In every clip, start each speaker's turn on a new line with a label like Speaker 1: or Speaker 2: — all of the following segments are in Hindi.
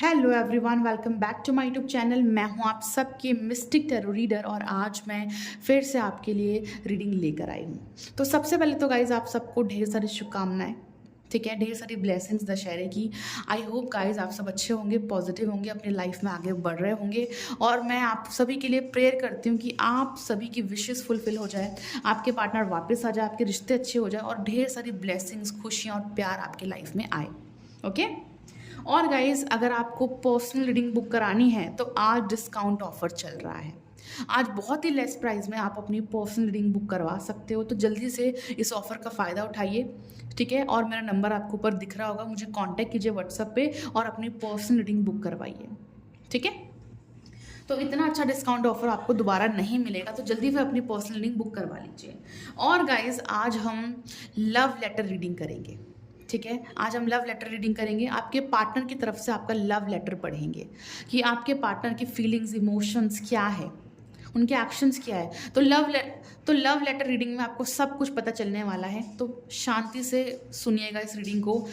Speaker 1: Hello everyone, welcome back to my YouTube channel. मैं हूं आप सबकी मिस्टिक टैरो रीडर और आज मैं फिर से आपके लिए रीडिंग लेकर आई हूं। तो सबसे पहले तो गाइज आप सबको ढेर सारी शुभकामनाएं, ठीक है, ढेर सारी ब्लेसिंग्स दशहरे की। आई होप गाइज आप सब अच्छे होंगे, पॉजिटिव होंगे, अपनी लाइफ में आगे बढ़ रहे होंगे। और मैं आप सभी के लिए प्रेयर करती हूँ कि आप सभी की विशेस फुलफिल हो जाए, आपके पार्टनर वापस आ जाए, आपके रिश्ते अच्छे हो जाए और ढेर सारी ब्लेसिंग्स, खुशियाँ और प्यार आपकी लाइफ में आए। ओके। और गाइज अगर आपको पर्सनल रीडिंग बुक करानी है तो आज डिस्काउंट ऑफर चल रहा है। आज बहुत ही लेस प्राइस में आप अपनी पर्सनल रीडिंग बुक करवा सकते हो, तो जल्दी से इस ऑफर का फ़ायदा उठाइए, ठीक है। और मेरा नंबर आपको ऊपर दिख रहा होगा, मुझे कांटेक्ट कीजिए व्हाट्सएप पे और अपनी पर्सनल रीडिंग बुक करवाइए, ठीक है। तो इतना अच्छा डिस्काउंट ऑफर आपको दोबारा नहीं मिलेगा, तो जल्दी से अपनी पर्सनल रीडिंग बुक करवा लीजिए। और गाइज आज हम लव लेटर रीडिंग करेंगे, ठीक है। आज हम लव लेटर रीडिंग करेंगे, आपके पार्टनर की तरफ से आपका लव लेटर पढ़ेंगे कि आपके पार्टनर की फीलिंग्स, इमोशंस क्या है, उनके एक्शंस क्या है। तो लव लेटर रीडिंग में आपको सब कुछ पता चलने वाला है, तो शांति से सुनिएगा इस रीडिंग को।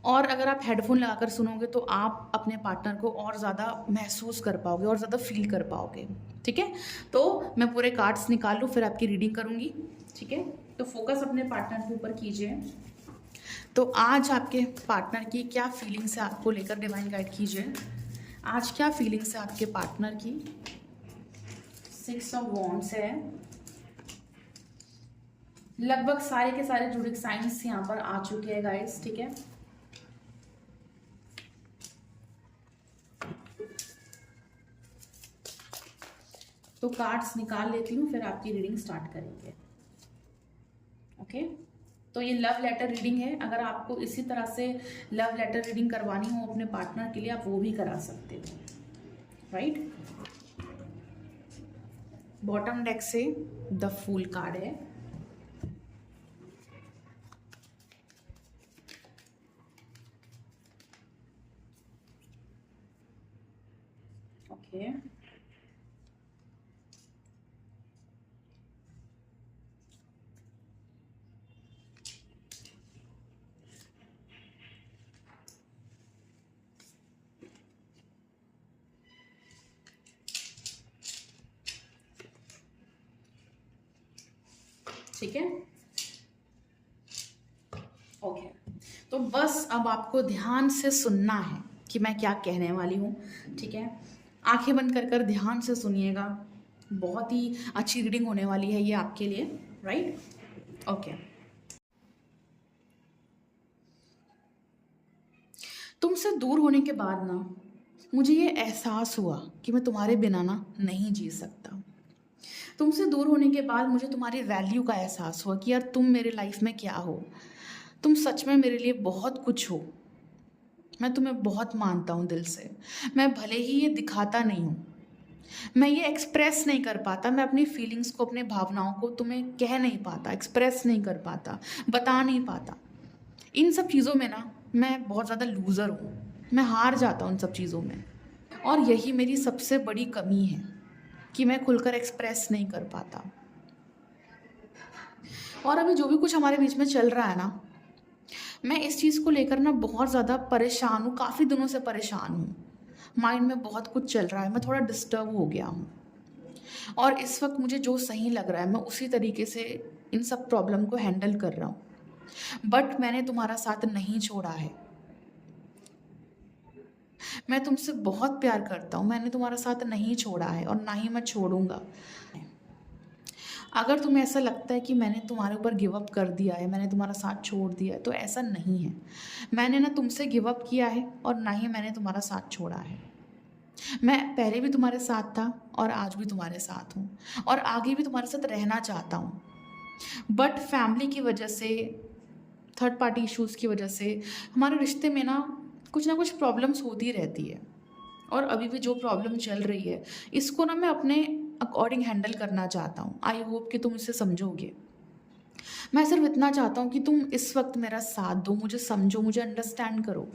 Speaker 1: और अगर आप हेडफोन लगाकर सुनोगे तो आप अपने पार्टनर को और ज़्यादा महसूस कर पाओगे और ज़्यादा फील कर पाओगे, ठीक है। तो मैं पूरे कार्ड्स निकाल लूँ फिर आपकी रीडिंग करूँगी, ठीक है। तो फोकस अपने पार्टनर के ऊपर कीजिए। तो आज आपके पार्टनर की क्या फीलिंग्स है आपको लेकर डिवाइन गाइड कीजिए। आज क्या फीलिंग्स है आपके पार्टनर की। 6 ऑफ वॉन्ड्स है। लगभग सारे के सारे जुड़े साइंस यहाँ पर आ चुके हैं गाइस, ठीक है। तो कार्ड्स निकाल लेती हूँ फिर आपकी रीडिंग स्टार्ट करेंगे, ओके। तो ये लव लेटर रीडिंग है। अगर आपको इसी तरह से लव लेटर रीडिंग करवानी हो अपने पार्टनर के लिए, आप वो भी करा सकते हो, राइट। बॉटम डेक से द फूल कार्ड है, ओके। ठीक है, ओके। तो बस अब आपको ध्यान से सुनना है कि मैं क्या कहने वाली हूँ, ठीक है। आंखें बंद कर कर ध्यान से सुनिएगा, बहुत ही अच्छी रीडिंग होने वाली है ये आपके लिए, राइट, ओके। तुमसे दूर होने के बाद ना मुझे ये एहसास हुआ कि मैं तुम्हारे बिना ना नहीं जी सकता। तुमसे दूर होने के बाद मुझे तुम्हारी वैल्यू का एहसास हुआ कि यार तुम मेरे लाइफ में क्या हो, तुम सच में मेरे लिए बहुत कुछ हो। मैं तुम्हें बहुत मानता हूँ दिल से। मैं भले ही ये दिखाता नहीं हूँ, मैं ये एक्सप्रेस नहीं कर पाता, मैं अपनी फीलिंग्स को, अपने भावनाओं को तुम्हें कह नहीं पाता, एक्सप्रेस नहीं कर पाता, बता नहीं पाता। इन सब चीज़ों में ना मैं बहुत ज़्यादा लूज़र हूँ, मैं हार जाता हूँ इन सब चीज़ों में। और यही मेरी सबसे बड़ी कमी है कि मैं खुलकर एक्सप्रेस नहीं कर पाता। और अभी जो भी कुछ हमारे बीच में चल रहा है ना, मैं इस चीज़ को लेकर ना बहुत ज़्यादा परेशान हूँ, काफ़ी दिनों से परेशान हूँ। माइंड में बहुत कुछ चल रहा है, मैं थोड़ा डिस्टर्ब हो गया हूँ। और इस वक्त मुझे जो सही लग रहा है मैं उसी तरीके से इन सब प्रॉब्लम को हैंडल कर रहा हूँ। बट मैंने तुम्हारा साथ नहीं छोड़ा है, मैं तुमसे बहुत प्यार करता हूँ, मैंने तुम्हारा साथ नहीं छोड़ा है और ना ही मैं छोड़ूंगा। अगर तुम्हें ऐसा लगता है कि मैंने तुम्हारे ऊपर गिव अप कर दिया है, मैंने तुम्हारा साथ छोड़ दिया है, तो ऐसा नहीं है। मैंने ना तुमसे गिव अप किया है और ना ही मैंने तुम्हारा साथ छोड़ा है। मैं पहले भी तुम्हारे साथ था और आज भी तुम्हारे साथ हूँ और आगे भी तुम्हारे साथ रहना चाहता हूँ। बट फैमिली की वजह से, थर्ड पार्टी इश्यूज़ की वजह से हमारे रिश्ते में ना कुछ प्रॉब्लम्स होती रहती है। और अभी भी जो प्रॉब्लम चल रही है इसको ना मैं अपने अकॉर्डिंग हैंडल करना चाहता हूँ। आई होप कि तुम इसे समझोगे। मैं सिर्फ इतना चाहता हूँ कि तुम इस वक्त मेरा साथ दो, मुझे समझो, मुझे अंडरस्टैंड करो।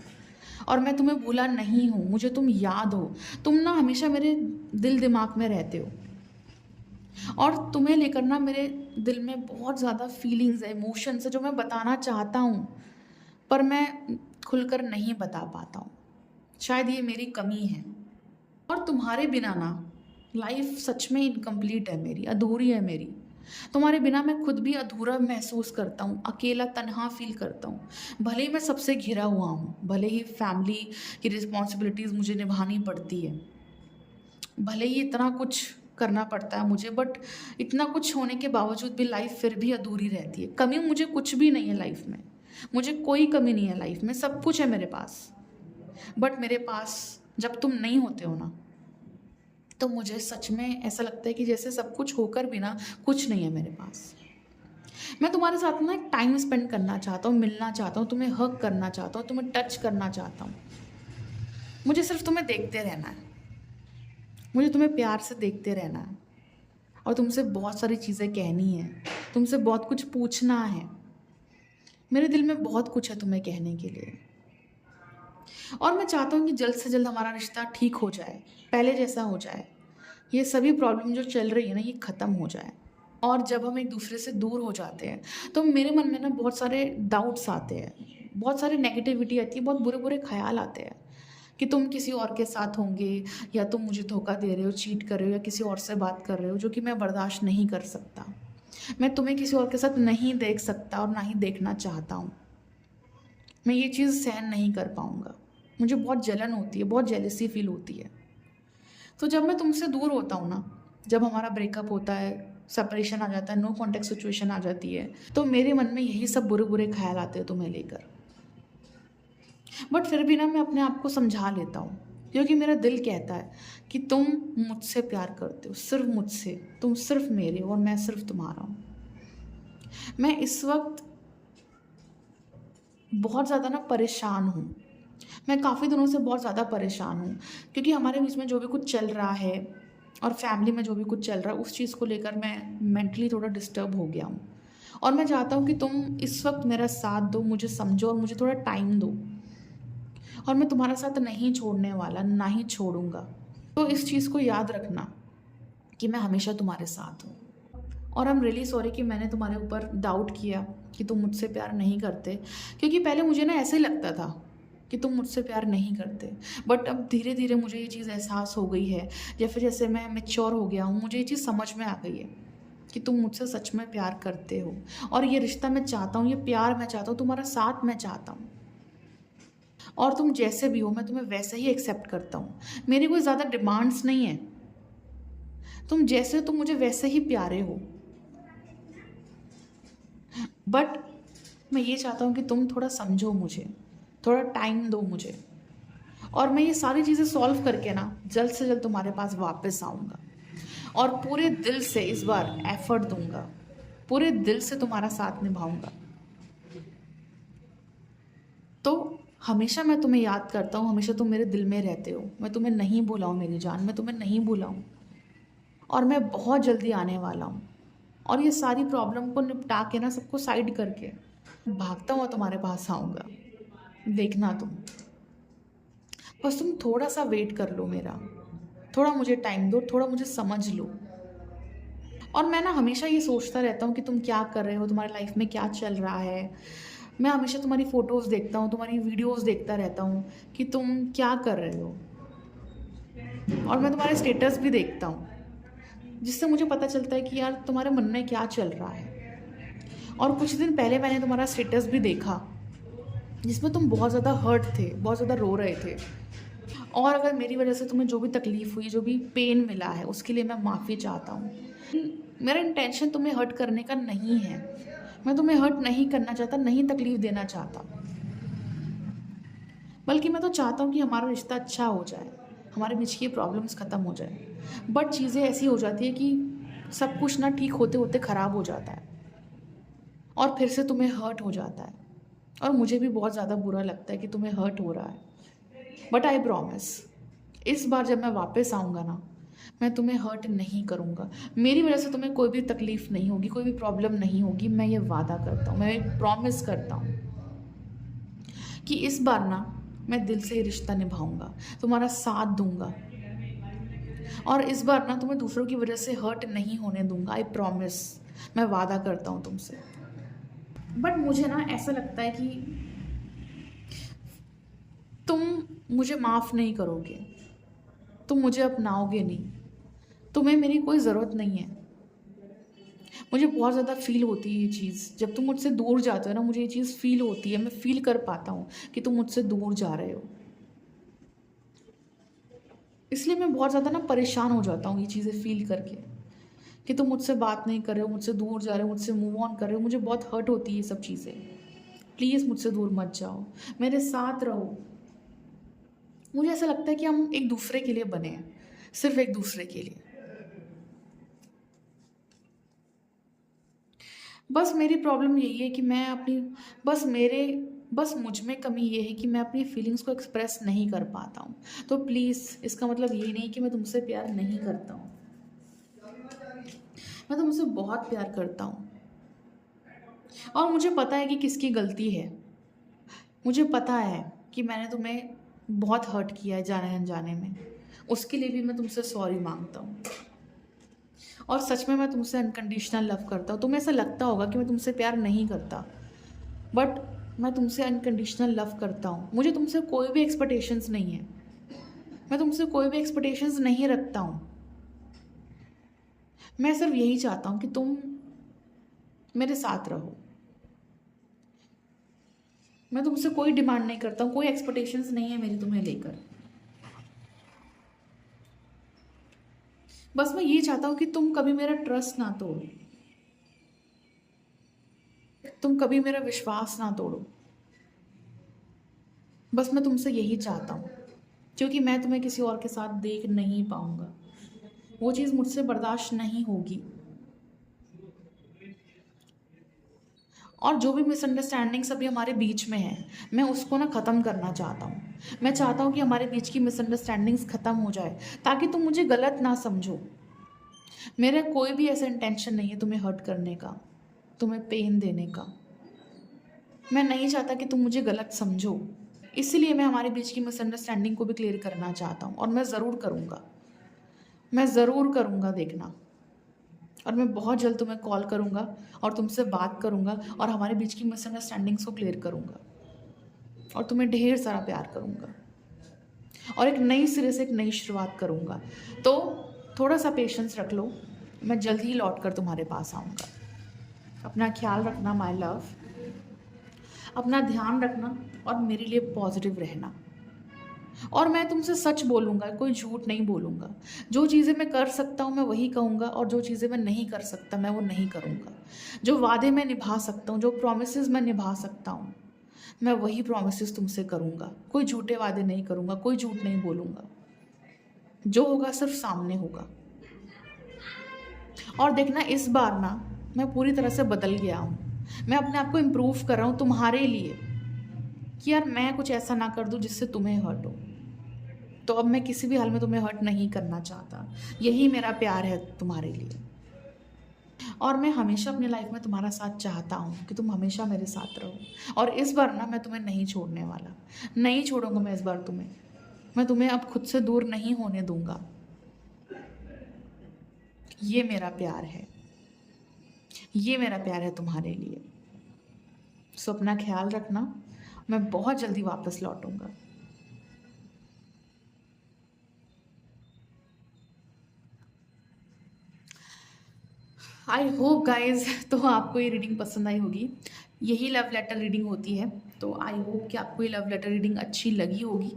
Speaker 1: और मैं तुम्हें भूला नहीं हूँ, मुझे तुम याद हो। तुम ना हमेशा मेरे दिल दिमाग में रहते हो और तुम्हें लेकर ना मेरे दिल में बहुत ज़्यादा फीलिंग्स है, इमोशंस है जो मैं बताना चाहता हूँ पर मैं खुलकर नहीं बता पाता हूँ। शायद ये मेरी कमी है। और तुम्हारे बिना ना लाइफ सच में इनकम्प्लीट है मेरी, अधूरी है मेरी। तुम्हारे बिना मैं खुद भी अधूरा महसूस करता हूँ, अकेला तन्हा फील करता हूँ। भले ही मैं सबसे घिरा हुआ हूँ, भले ही फैमिली की रिस्पॉन्सिबिलिटीज़ मुझे निभानी पड़ती है, भले ही इतना कुछ करना पड़ता है मुझे, बट इतना कुछ होने के बावजूद भी लाइफ फिर भी अधूरी रहती है। कमी मुझे कुछ भी नहीं है लाइफ में, मुझे कोई कमी नहीं है लाइफ में, सब कुछ है मेरे पास। बट मेरे पास जब तुम नहीं होते हो ना, तो मुझे सच में ऐसा लगता है कि जैसे सब कुछ होकर भी ना कुछ नहीं है मेरे पास। मैं तुम्हारे साथ ना एक टाइम स्पेंड करना चाहता हूँ, मिलना चाहता हूँ, तुम्हें हग करना चाहता हूँ, तुम्हें टच करना चाहता हूँ। मुझे सिर्फ तुम्हें देखते रहना है, मुझे तुम्हें प्यार से देखते रहना है, और तुमसे बहुत सारी चीज़ें कहनी है, तुमसे बहुत कुछ पूछना है। मेरे दिल में बहुत कुछ है तुम्हें कहने के लिए, और मैं चाहता हूँ कि जल्द से जल्द हमारा रिश्ता ठीक हो जाए, पहले जैसा हो जाए। ये सभी प्रॉब्लम जो चल रही है ना, ये ख़त्म हो जाए। और जब हम एक दूसरे से दूर हो जाते हैं तो मेरे मन में ना बहुत सारे डाउट्स आते हैं, बहुत सारी नेगेटिविटी आती है, बहुत बुरे बुरे ख्याल आते हैं कि तुम किसी और के साथ होंगे, या तुम मुझे धोखा दे रहे हो, चीट कर रहे हो, या किसी और से बात कर रहे हो, जो कि मैं बर्दाश्त नहीं कर सकता। मैं तुम्हें किसी और के साथ नहीं देख सकता और ना ही देखना चाहता हूँ। मैं ये चीज़ सहन नहीं कर पाऊँगा। मुझे बहुत जलन होती है, बहुत जेलसी फील होती है। तो जब मैं तुमसे दूर होता हूँ ना, जब हमारा ब्रेकअप होता है, सेपरेशन आ जाता है, नो कॉन्टेक्ट सिचुएशन आ जाती है, तो मेरे मन में यही सब बुरे बुरे ख्याल आते हैं तुम्हें लेकर। बट फिर भी ना मैं अपने आप को समझा लेता हूँ, क्योंकि मेरा दिल कहता है कि तुम मुझसे प्यार करते हो, सिर्फ मुझसे, तुम सिर्फ मेरे हो और मैं सिर्फ तुम्हारा हूँ। मैं इस वक्त बहुत ज़्यादा ना परेशान हूँ, मैं काफ़ी दिनों से बहुत ज़्यादा परेशान हूँ, क्योंकि हमारे बीच में जो भी कुछ चल रहा है और फैमिली में जो भी कुछ चल रहा है, उस चीज़ को लेकर मैं मेंटली थोड़ा डिस्टर्ब हो गया हूँ। और मैं चाहता हूँ कि तुम इस वक्त मेरा साथ दो, मुझे समझो और मुझे थोड़ा टाइम दो। और मैं तुम्हारा साथ नहीं छोड़ने वाला, ना ही छोड़ूंगा। तो इस चीज़ को याद रखना कि मैं हमेशा तुम्हारे साथ हूँ। और आई एम रियली सॉरी कि मैंने तुम्हारे ऊपर डाउट किया कि तुम मुझसे प्यार नहीं करते, क्योंकि पहले मुझे ना ऐसे ही लगता था कि तुम मुझसे प्यार नहीं करते। बट अब धीरे धीरे मुझे ये चीज़ एहसास हो गई है, या फिर जैसे मैं मैच्योर हो गया हूँ, मुझे ये चीज़ समझ में आ गई है कि तुम मुझसे सच में प्यार करते हो। और ये रिश्ता मैं चाहता हूँ, ये प्यार मैं चाहता हूँ, तुम्हारा साथ मैं चाहता हूँ। और तुम जैसे भी हो, मैं तुम्हें वैसे ही एक्सेप्ट करता हूँ। मेरी कोई ज़्यादा डिमांड्स नहीं है, तुम जैसे हो तुम मुझे वैसे ही प्यारे हो। बट मैं ये चाहता हूँ कि तुम थोड़ा समझो मुझे, थोड़ा टाइम दो मुझे, और मैं ये सारी चीज़ें सॉल्व करके ना जल्द से जल्द तुम्हारे पास वापस आऊँगा, और पूरे दिल से इस बार एफर्ट दूंगा, पूरे दिल से तुम्हारा साथ निभाऊंगा। तो हमेशा मैं तुम्हें याद करता हूँ, हमेशा तुम मेरे दिल में रहते हो। मैं तुम्हें नहीं भूलाऊँ मेरी जान, मैं तुम्हें नहीं भूलाऊँ। और मैं बहुत जल्दी आने वाला हूँ, और ये सारी प्रॉब्लम को निपटा के ना, सबको साइड करके भागता हुआ तुम्हारे पास आऊँगा। देखना तुम, बस तुम थोड़ा सा वेट कर लो मेरा, थोड़ा मुझे टाइम दो, थोड़ा मुझे समझ लो। और मैं ना हमेशा ये सोचता रहता हूँ कि तुम क्या कर रहे हो, तुम्हारी लाइफ में क्या चल रहा है। मैं हमेशा तुम्हारी फ़ोटोज़ देखता हूँ, तुम्हारी वीडियोज़ देखता रहता हूँ कि तुम क्या कर रहे हो। और मैं तुम्हारे स्टेटस भी देखता हूँ, जिससे मुझे पता चलता है कि यार तुम्हारे मन में क्या चल रहा है। और कुछ दिन पहले मैंने तुम्हारा स्टेटस भी देखा, जिसमें तुम बहुत ज़्यादा हर्ट थे, बहुत ज़्यादा रो रहे थे। और अगर मेरी वजह से तुम्हें जो भी तकलीफ़ हुई, जो भी पेन मिला है, उसके लिए मैं माफ़ी चाहता हूँ। मेरा इंटेंशन तुम्हें हर्ट करने का नहीं है, मैं तुम्हें हर्ट नहीं करना चाहता, नहीं तकलीफ़ देना चाहता, बल्कि मैं तो चाहता हूँ कि हमारा रिश्ता अच्छा हो जाए, हमारे बीच की प्रॉब्लम्स ख़त्म हो जाए। बट चीज़ें ऐसी हो जाती है कि सब कुछ ना ठीक होते होते ख़राब हो जाता है, और फिर से तुम्हें हर्ट हो जाता है। और मुझे भी बहुत ज़्यादा बुरा लगता है कि तुम्हें हर्ट हो रहा है। बट आई प्रॉमिस, इस बार जब मैं वापस आऊँगा ना, मैं तुम्हें हर्ट नहीं करूँगा। मेरी वजह से तुम्हें कोई भी तकलीफ़ नहीं होगी, कोई भी प्रॉब्लम नहीं होगी। मैं ये वादा करता हूँ, मैं एक प्रॉमिस करता हूँ कि इस बार ना मैं दिल से ये रिश्ता निभाऊंगा, तुम्हारा साथ दूंगा, और इस बार ना तुम्हें दूसरों की वजह से हर्ट नहीं होने दूंगा। आई प्रॉमिस, मैं वादा करता हूँ तुमसे। बट मुझे ना ऐसा लगता है कि तुम मुझे माफ़ नहीं करोगे, तुम मुझे अपनाओगे नहीं, तुम्हें मेरी कोई ज़रूरत नहीं है। मुझे बहुत ज़्यादा फ़ील होती है ये चीज़, जब तुम मुझसे दूर जाते हो ना, मुझे ये चीज़ फ़ील होती है, मैं फ़ील कर पाता हूँ कि तुम मुझसे दूर जा रहे हो। इसलिए मैं बहुत ज़्यादा ना परेशान हो जाता हूँ ये चीज़ें फ़ील करके, कि तुम मुझसे बात नहीं कर रहे हो, मुझसे दूर जा रहे हो, मुझसे मूव ऑन कर रहे हो। मुझे बहुत हर्ट होती है ये सब चीज़ें। प्लीज़ मुझसे दूर मत जाओ, मेरे साथ रहो। मुझे ऐसा लगता है कि हम एक दूसरे के लिए बने हैं, सिर्फ एक दूसरे के लिए। बस मेरी प्रॉब्लम यही है कि मैं अपनी बस मुझ में कमी ये है कि मैं अपनी फीलिंग्स को एक्सप्रेस नहीं कर पाता हूँ। तो प्लीज़ इसका मतलब ये नहीं कि मैं तुमसे प्यार नहीं करता हूँ, मैं तुमसे बहुत प्यार करता हूँ। और मुझे पता है कि किसकी गलती है। मुझे पता है कि मैंने तुम्हें बहुत हर्ट किया है जाने अनजाने में। उसके लिए भी मैं तुमसे सॉरी मांगता हूँ। और सच में मैं तुमसे अनकंडीशनल लव करता हूँ। तुम्हें ऐसा लगता होगा कि मैं तुमसे प्यार नहीं करता, बट मैं तुमसे अनकंडीशनल लव करता हूँ। मुझे तुमसे कोई भी एक्सपेक्टेशंस नहीं है, मैं तुमसे कोई भी एक्सपेक्टेशंस नहीं रखता हूँ। मैं सिर्फ यही चाहता हूँ कि तुम मेरे साथ रहो। मैं तुमसे कोई डिमांड नहीं करता हूँ, कोई एक्सपेक्टेशंस नहीं है मेरी तुम्हें लेकर। बस मैं ये चाहता हूँ कि तुम कभी मेरा ट्रस्ट ना तोड़ो, तुम कभी मेरा विश्वास ना तोड़ो। बस मैं तुमसे यही चाहता हूँ, क्योंकि मैं तुम्हें किसी और के साथ देख नहीं पाऊंगा। वो चीज़ मुझसे बर्दाश्त नहीं होगी। और जो भी मिसअंडरस्टैंडिंग्स अभी हमारे बीच में है, मैं उसको ना ख़त्म करना चाहता हूँ। मैं चाहता हूँ कि हमारे बीच की मिसअंडरस्टैंडिंग्स ख़त्म हो जाए, ताकि तुम मुझे गलत ना समझो। मेरा कोई भी ऐसा इंटेंशन नहीं है तुम्हें हर्ट करने का, तुम्हें पेन देने का। मैं नहीं चाहता कि तुम मुझे गलत समझो। इसीलिए मैं हमारे बीच की मिसअंडरस्टैंडिंग को भी क्लियर करना चाहता हूँ, और मैं ज़रूर करूँगा, मैं ज़रूर करूँगा, देखना। और मैं बहुत जल्द तुम्हें कॉल करूँगा और तुमसे बात करूँगा और हमारे बीच की मिसअंडरस्टैंडिंग्स को क्लियर करूँगा, और तुम्हें ढेर सारा प्यार करूँगा, और एक नई सिरे से एक नई शुरुआत करूँगा। तो थोड़ा सा पेशेंस रख लो, मैं जल्द ही लौट कर तुम्हारे पास आऊँगा। अपना ख्याल रखना माय लव, अपना ध्यान रखना, और मेरे लिए पॉजिटिव रहना। और मैं तुमसे सच बोलूँगा, कोई झूठ नहीं बोलूँगा। जो चीज़ें मैं कर सकता हूँ मैं वही कहूँगा, और जो चीज़ें मैं नहीं कर सकता मैं वो नहीं करूँगा। जो वादे मैं निभा सकता हूँ, जो प्रॉमिसेस मैं निभा सकता हूँ, मैं वही प्रॉमिसेस तुमसे करूँगा। कोई झूठे वादे नहीं करूँगा, कोई झूठ नहीं बोलूँगा। जो होगा सिर्फ सामने होगा। और देखना, इस बार ना मैं पूरी तरह से बदल गया हूँ। मैं अपने आप को इम्प्रूव कर रहा हूँ तुम्हारे लिए, कि यार मैं कुछ ऐसा ना कर दूँ जिससे तुम्हें हर्ट हो। तो अब मैं किसी भी हाल में तुम्हें हर्ट नहीं करना चाहता। यही मेरा प्यार है तुम्हारे लिए। और मैं हमेशा अपनी लाइफ में तुम्हारा साथ चाहता हूँ, कि तुम हमेशा मेरे साथ रहो। और इस बार ना मैं तुम्हें नहीं छोड़ने वाला, नहीं छोड़ूंगा मैं इस बार तुम्हें। मैं तुम्हें अब खुद से दूर नहीं होने दूंगा। ये मेरा प्यार है, ये मेरा प्यार है तुम्हारे लिए। सो अपना ख्याल रखना, मैं बहुत जल्दी वापस लौटूंगा। आई होप गाइज, तो आपको ये रीडिंग पसंद आई होगी। यही लव लेटर रीडिंग होती है, तो आई होप कि आपको ये लव लेटर रीडिंग अच्छी लगी होगी।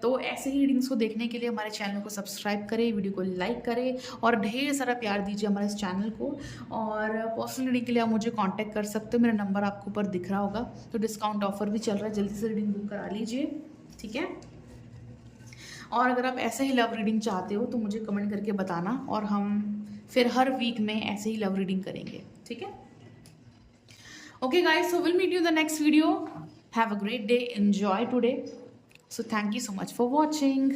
Speaker 1: तो ऐसे ही रीडिंग्स को देखने के लिए हमारे चैनल को सब्सक्राइब करें, वीडियो को लाइक करें, और ढेर सारा प्यार दीजिए हमारे इस चैनल को। और पर्सनल रीडिंग के लिए आप मुझे कांटेक्ट कर सकते हो, मेरा नंबर आपको ऊपर दिख रहा होगा। तो डिस्काउंट ऑफर भी चल रहा है, जल्दी से रीडिंग बुक करा लीजिए, ठीक है। और अगर आप ऐसे ही लव रीडिंग चाहते हो तो मुझे कमेंट करके बताना, और हम फिर हर वीक में ऐसे ही लव रीडिंग करेंगे, ठीक है। Okay guys, so will meet you in the next video. Have a great day, enjoy today. So thank you so much for watching.